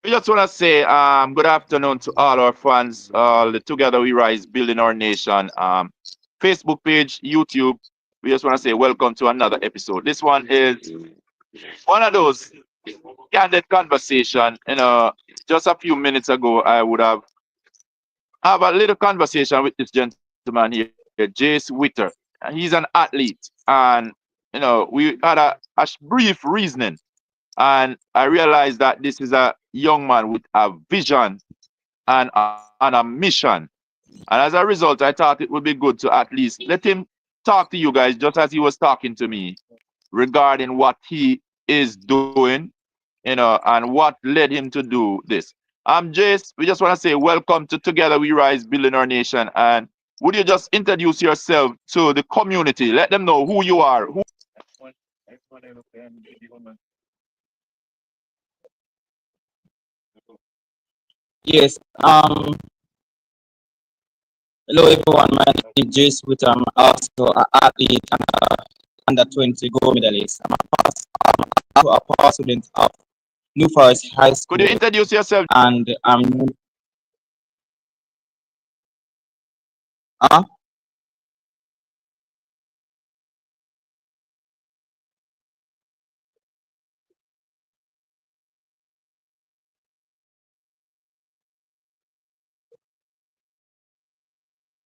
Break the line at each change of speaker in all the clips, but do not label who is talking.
We just want to say good afternoon to all our fans, all the Together We Rise Building Our Nation Facebook page, YouTube. We just want to say welcome to another episode. This one is one of those candid conversation. Just a few minutes ago, I would have a little conversation with this gentleman here, Jace Witter. He's an athlete, and we had a brief reasoning, and I realized that this is a young man with a vision and a mission. And as a result, I thought it would be good to at least let him talk to you guys just as he was talking to me regarding what he is doing, and what led him to do this. Jace, we just want to say welcome to Together We Rise Building Our Nation. And would you just introduce yourself to the community? Let them know who you are.
Yes. Hello everyone. My name is Jace Witt. I'm also an athlete and under 20 gold medalist. I'm also a past student of New Forest High
Could you
School,
introduce yourself?
and I'm uh,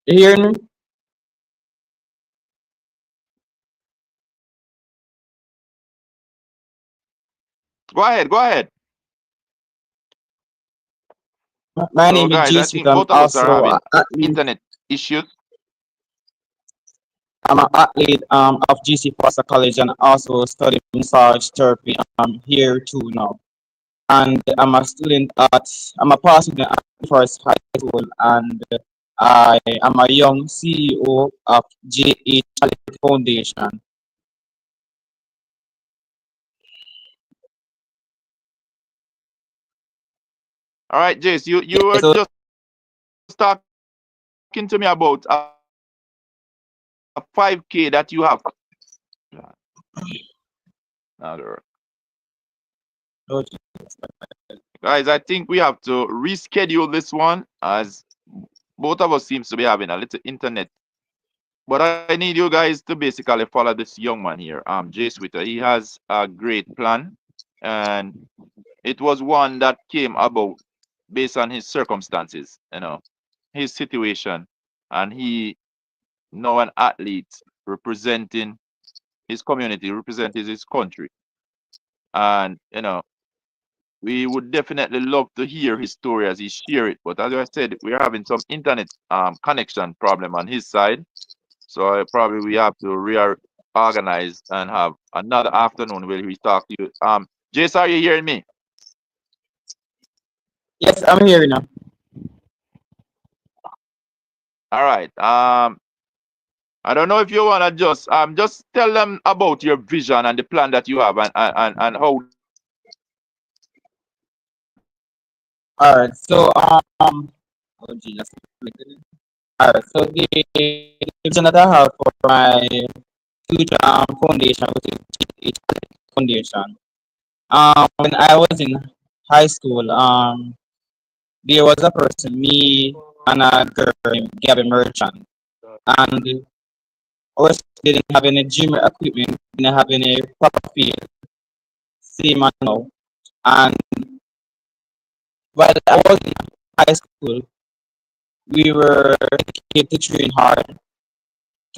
you hearing me?
Go ahead, go ahead.
My
So,
name is
guys, I
Jace Witt.
think
I'm
both of us are
also
having
an athlete.
internet issues.
I'm an athlete of GC Foster College and also studying massage therapy here too now. And I'm a past student at New Forest High School, and I am a young CEO of JA Charity Foundation.
All right, Jace, you were
So
just talking to me about a 5K that you have. Another. Guys, I think we have to reschedule this one as both of us seems to be having a little internet. But I need you guys to basically follow this young man here, Jay Switter. He has a great plan, and it was one that came about based on his circumstances, his situation, and he now an athlete representing his community, representing his country, and we would definitely love to hear his story as he share it. But as I said, we're having some internet connection problem on his side. So probably we have to reorganize and have another afternoon where we talk to you. Jace, are you hearing me?
yes, I'm here now.
All right. I don't know if you wanna just tell them about your vision and the plan that you have and how this can help us to get to where we are.
All right. Oh Jesus. All right. So the vision that I have for my future foundation, which is foundation. When I was in high school, there was a person, me and a girl named Gabby Merchant, and our school didn't have any gym equipment, didn't have any proper field, same as now. And while I was in high school, we were dedicated to train hard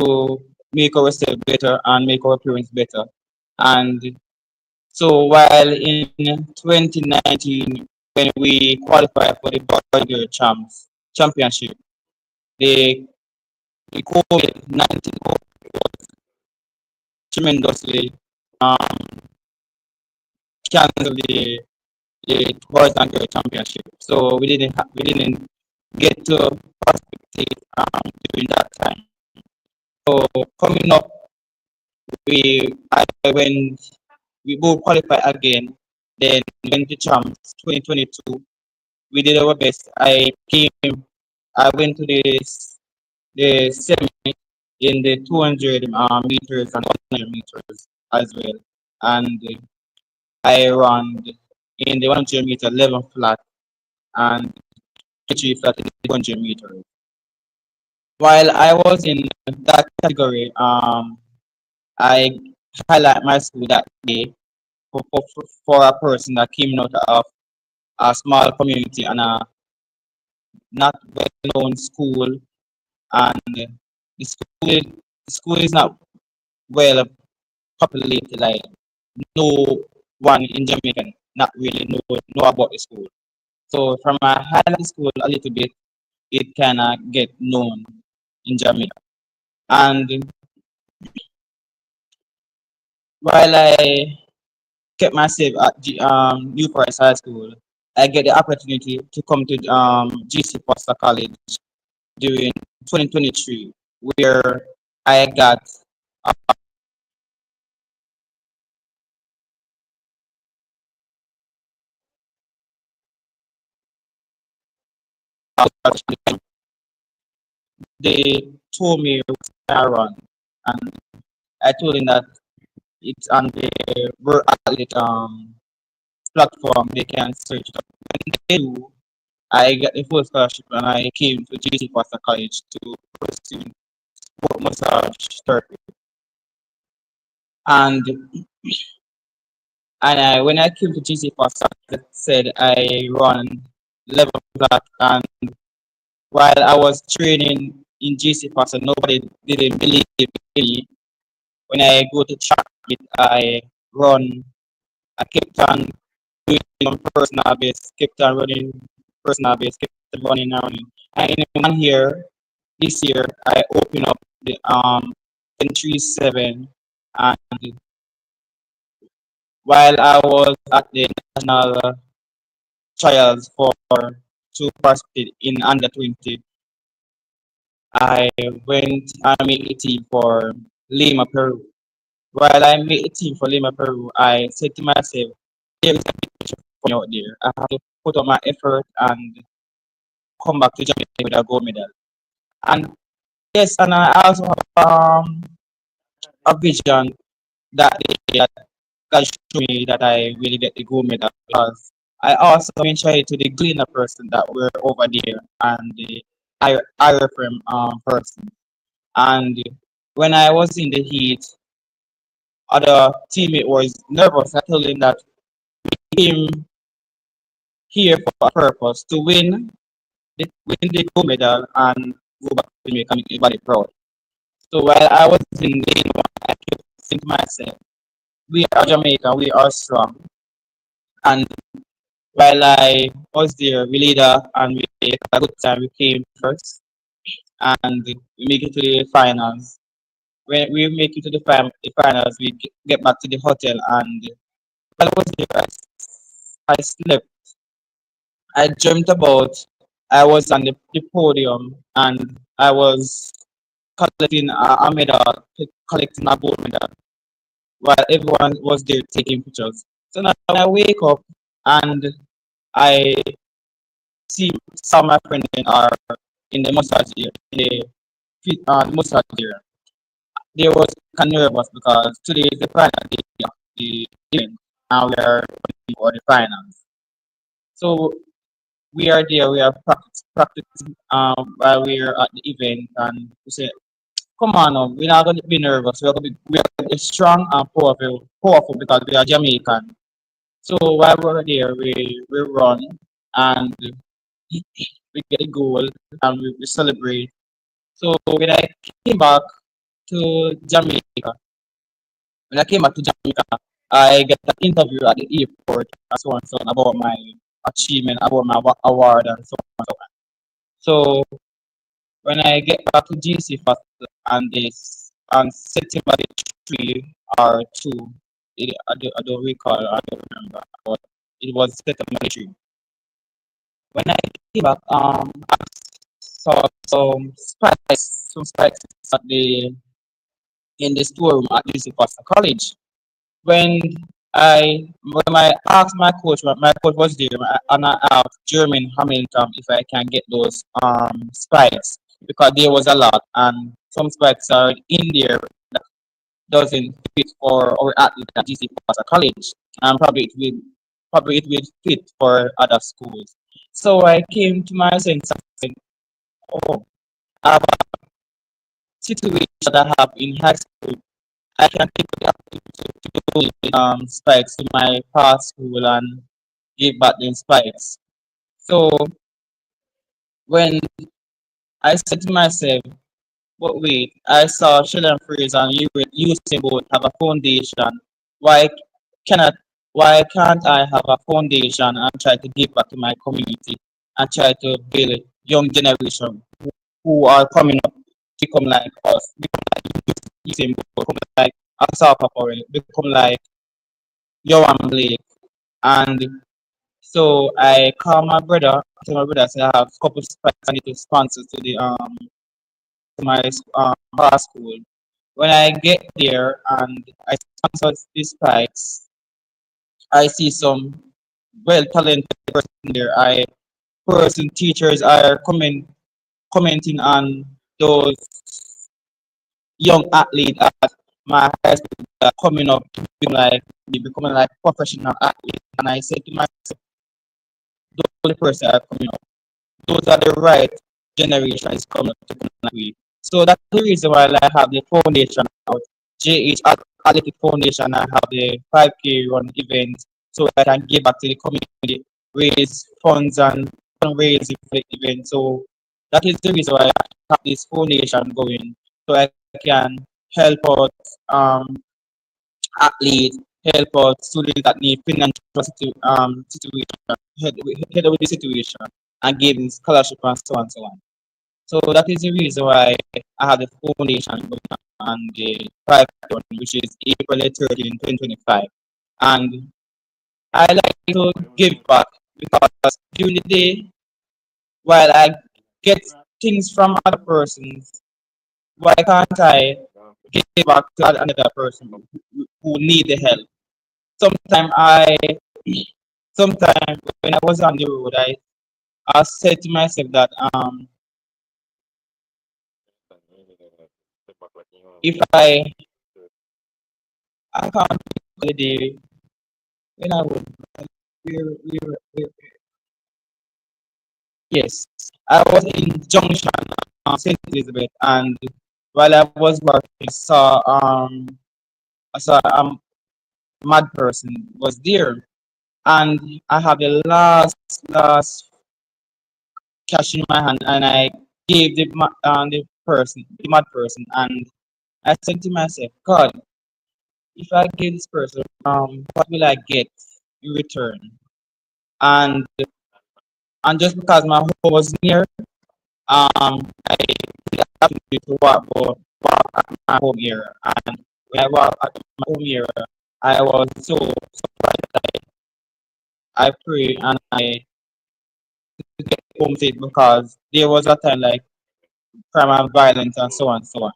to make ourselves better and make our appearance better. And so while in 2019, when we qualified for the Boy Championship, the, the COVID-19 was tremendously canceled the Boys and Girls Championship. So we didn't get to participate during that time. So coming up, when we both qualify again, then when the champs 2022, we did our best. I went to the semi in the 200 meters and 100 meters, as well. And I ran in the 100 meter 11 flat and 3 flat in the 200 meters. While I was in that category, I highlight my school that day for a person that came out of a small community and a not well-known school, and the school is not well populated. Like no one in Jamaica not really know about the school. So from a highlight school a little bit, it kind of get known in Jamaica. And while I kept myself at New Forest High School, I get the opportunity to come to GC Foster College during 2023, where I got they told me I run, and I told them that it's on the World Athlete platform. They can search it up. When they do, I got the full scholarship and I came to GC Foster College to pursue sport massage therapy. And when I came to GC Foster, I said I run level flat, and while I was training in GC Foster, nobody didn't believe me. When I go to track it, I run. I kept on doing on personal base, kept on running personal base, kept on running and running. And in 1 year, this year, I opened up the 1037, and while I was at the national trials for to participate in under 20, I went and made a team for Lima, Peru. While I made a team for Lima, Peru, I said to myself, there is a big future for me out there. I have to put up my effort and come back to Jamaica with a gold medal. And yes, and I also have a vision that day that God showed me that I really get the gold medal, because I also mentioned to the Gleaner person that were over there and the IRFM person. And when I was in the heat, other teammate was nervous. I told him that we came here for a purpose to win the gold medal and go back to Jamaica and make everybody proud. So while I was in lane one, I kept saying to myself, we are Jamaica, we are strong. And while I was there, we leader and we had a good time. We came first and we make it to the finals. When we make it to the finals, we get back to the hotel, and while I was there, I slept. I dreamt about I was on the podium and I was collecting a medal, collecting a gold medal, while everyone was there taking pictures. So now when I wake up and I see some of my friends are in the massage here, the massage here. They was kind of nervous because today is the final day of the event and we are waiting for the finals. So we are there, we are practicing while we are at the event, and we say, come on now, we're not going to be nervous. We are going to be strong and powerful because we are Jamaican. So while we're there, we run and we get a goal and we celebrate. So when I came back to Jamaica, when I came back to Jamaica, I got an interview at the airport and so on and so on about my achievement, about my award and so on and so on. So when I get back to GC first and this on September the 3 or 2, I don't recall, I don't remember, but it was September the 3. When I came back, I saw some spikes at the in the storeroom at GC Foster College. When I asked my coach, my coach was there, and I asked Jermaine Hamilton if I can get those spikes because there was a lot and some spikes are in there doesn't fit for our athlete at GC as a college, and probably it will fit for other schools. So I came to my sense and said, oh, I have a situation that I have in high school. I can take the opportunity to do spikes to my past school and give back the spikes. So when I said to myself, but wait, I saw Sheldon Fraser and Usain Bolt have a foundation. Why cannot why can't I have a foundation and try to give back to my community and try to build young generation who are coming up to become like us, become like Usain Bolt, become like Asapa Powell, become like Yohan Blake. And so I call my brother, to my brother, I said I have a couple of spikes I need to sponsor to the to my bar school. When I get there and I sponsor these spikes, I see some well talented person there. Teachers are commenting on those young athletes at my high school that are coming up to becoming like professional athletes. And I said to myself, those are the person are coming up. Those are the right generation is coming up to come that way. So that's the reason why I have the foundation out, JH Athletic Foundation. I have the 5K run events so I can give back to the community, raise funds and fundraising for the event. So that is the reason why I have this foundation going so I can help out athletes, help out students that need financial situation, help with the situation and give them scholarship and so on and so on. So that is the reason why I have the foundation going on the private one, which is April 13, 2025. And I like to give back because during the day, while I get things from other persons, why can't I give back to another person who need the help? Sometimes sometimes when I was on the road, I said to myself that if I can't think of the day when I was we yes, I was in Junction, Saint Elizabeth, and while I was working, I saw mad person was there, and I have the last cash in my hand, and I gave the mad person, and I said to myself, God, if I give this person, what will I get in return? And and just because my home was near, I did the opportunity to walk at my home area. And when I walked at my home area, I was so surprised that I pray and I get home safe because there was a time like crime and violence and so on and so on.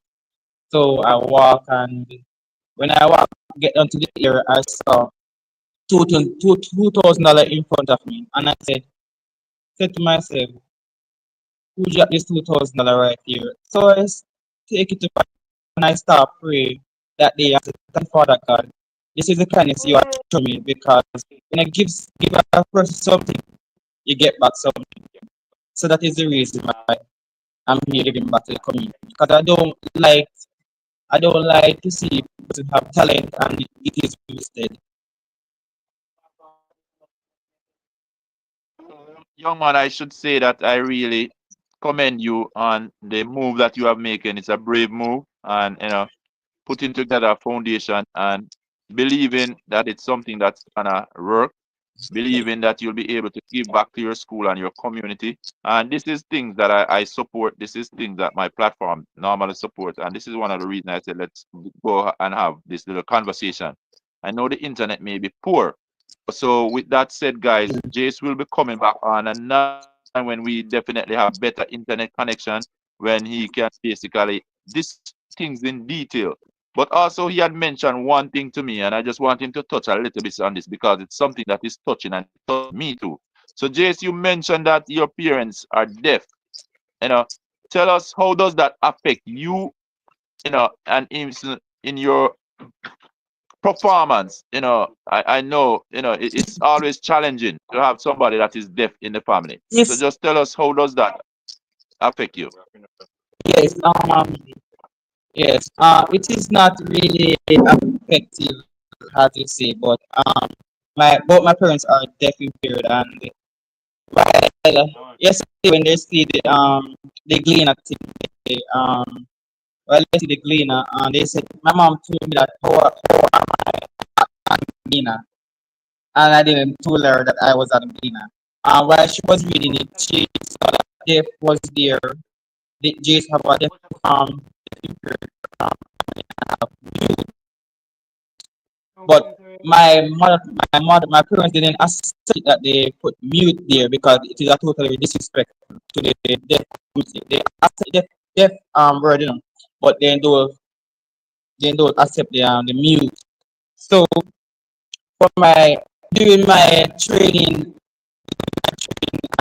So I walk and when I walk get down to the area, I saw $2,000 in front of me, and I said to myself, who dropped this $2,000 right here? So take it to God and I start pray that day. I said, "Thank Father God, this is the kindness you are showing me because when I give a person something, you get back something. So that is the reason why I'm here giving back to the community because I don't like to see people have talent and it is wasted.
Young man, I should say that I really commend you on the move that you have making. It's a brave move, and putting together a foundation and believing that it's something that's gonna work, believing that you'll be able to give back to your school and your community. And this is things that I support. This is things that my platform normally supports. And this is one of the reasons I said let's go and have this little conversation. I know the internet may be poor. So with that said, guys, Jace will be coming back on another time when we definitely have better internet connection, when he can basically discuss things in detail. But also he had mentioned one thing to me, and I just want him to touch a little bit on this because it's something that is touching and touched me too. So Jace, you mentioned that your parents are deaf. You know, tell us how does that affect you, and in your performance. I know, it's always challenging to have somebody that is deaf in the family. So
Yes,
just tell us, how does that affect you?
yes, yes. It is not really effective, how to say, but my both my parents are deaf impaired, and while yesterday when they see the Gleaner thing, they, well, they see the Gleaner, and they said my mom told me that how am I Gleaner, and I didn't tell her that I was at Gleaner. While she was reading it, she saw that deaf was there. The Jays have a deaf deaf impaired, um, but my parents didn't accept that they put mute there because it is a totally disrespect to the deaf community. They accept deaf word, but they don't accept the mute. So for my during my training,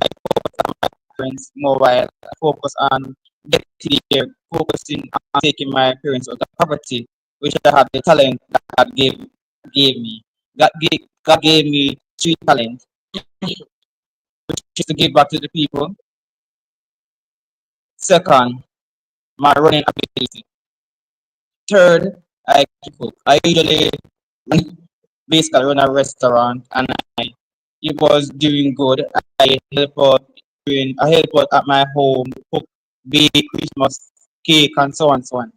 I focus on my parents more while I focus on getting there, focusing on taking my parents out of poverty, which I have the talent that God gave me. God gave me three talents, which is to give back to the people. Second, my running ability. Third, I can cook. I usually basically run a restaurant, and it was doing good. I help out at my home, cook, bake Christmas cake, and so on, so on.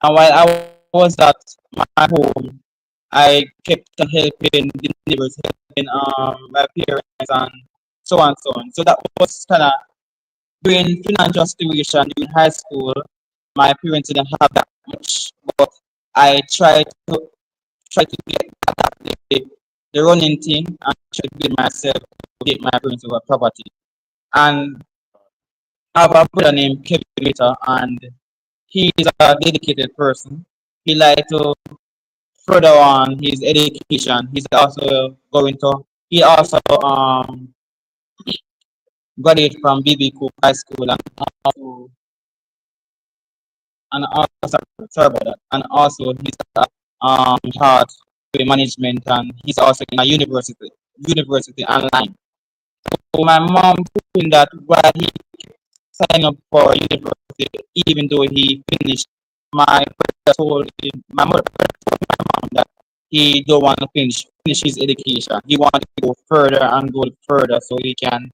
And while I was at my home, I kept on helping the neighbors, helping my parents, and so on, so on. So that was kind of during financial situation during high school. My parents didn't have that much, but I tried to get the running thing and try to build myself to get my parents over property. And I have a brother named Kevin Ritter, and he is a dedicated person. He like to further on his education. He also graduated from BB Cook High School, also and also sorry about that. And also he's heart management, and he's also in a university online. So my mom told him that while he signed up for university, even though he finished, my mother told my mom that he don't want to finish his education. He wanted to go further and go further so he can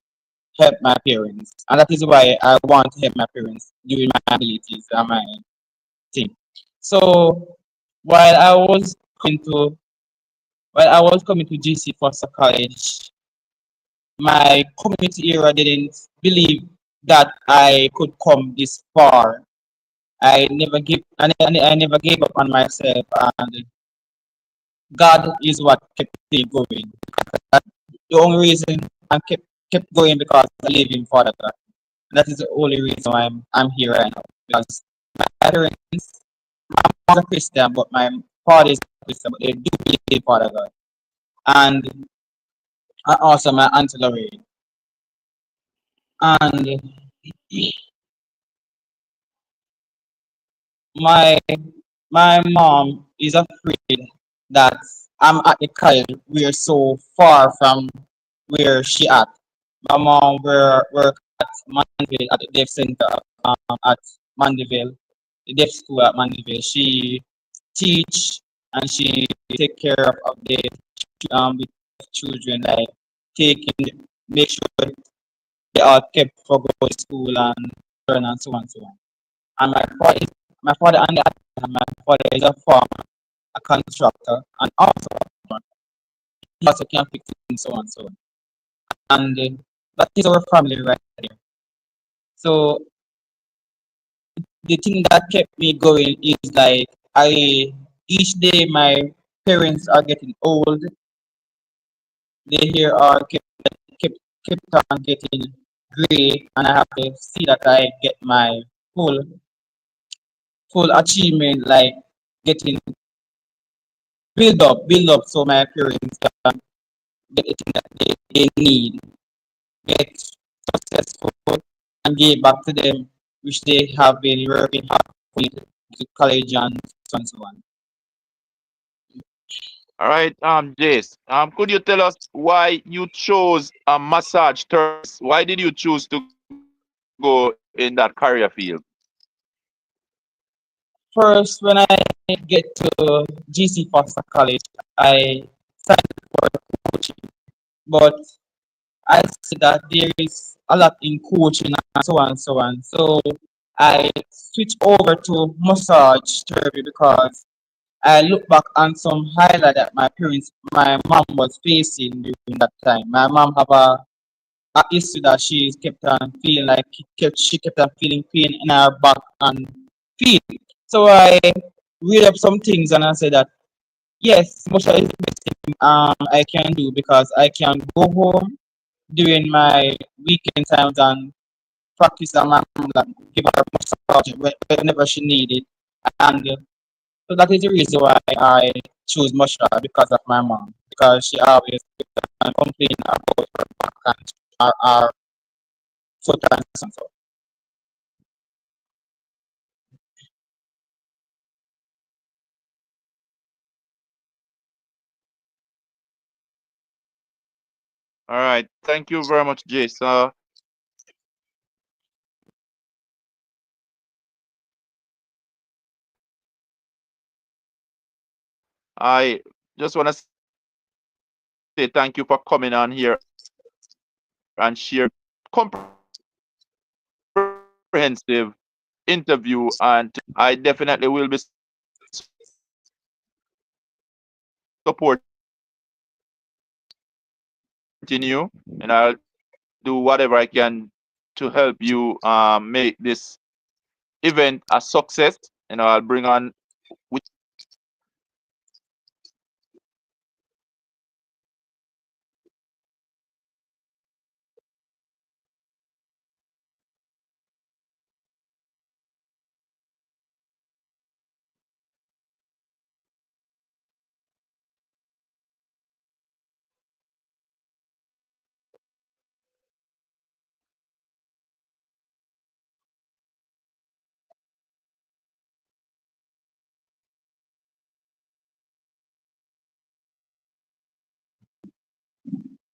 help my parents. And that is why I want to help my parents during my abilities and my thing. So while I was coming to GC Foster College, my community era didn't believe that I could come this far. I never gave up on myself, and God is what kept me going. The only reason I kept going because I live in Father God. That is the only reason why I'm here right now. Because my parents, my mom's a Christian, but my father is a Christian, but they do believe in Father God. And also my Aunt Lorraine. And my my mom is afraid that I'm at the college. We're so far from where she at. My mom work at Mandeville at the deaf center at Mandeville, the deaf school at Mandeville. She teach and she take care of the children, like taking make sure they are kept for going to school and learn and so on and so on. And my father on the other hand, my father is a farmer, a contractor, and also he also can fix it and so on and so on. And that is our family right there. So the thing that kept me going is like I each day my parents are getting old. They here are kept kept on getting gray, and I have to see that I get my full full achievement, like getting build up so my parents can get the thing that they need, get successful, and give back to them, which they have been working hard for to college and so on and so on.
All right, Jace. Could you tell us why you chose a massage therapist? Why did you choose to go in that career field?
First, when I get to GC Foster College, I signed for coaching, but I see that there is a lot in coaching and so on and so on. So I switch over to massage therapy because I look back on some highlight that my mom was facing during that time. My mom have a issue that she kept on feeling like she kept on feeling pain in her back and feet. So I read up some things and I said that yes, massage is the best thing I can do because I can go home during my weekend times and practice on my mom that give her massage whenever she needed. And so that is the reason why I choose Mushroom because of my mom. Because she always complain about her back and her foot and so.
All right, thank you very much, Jace. I just want to say thank you for coming on here and share comprehensive interview. And I definitely will be supporting you and I'll do whatever I can to help you make this event a success. I'll bring on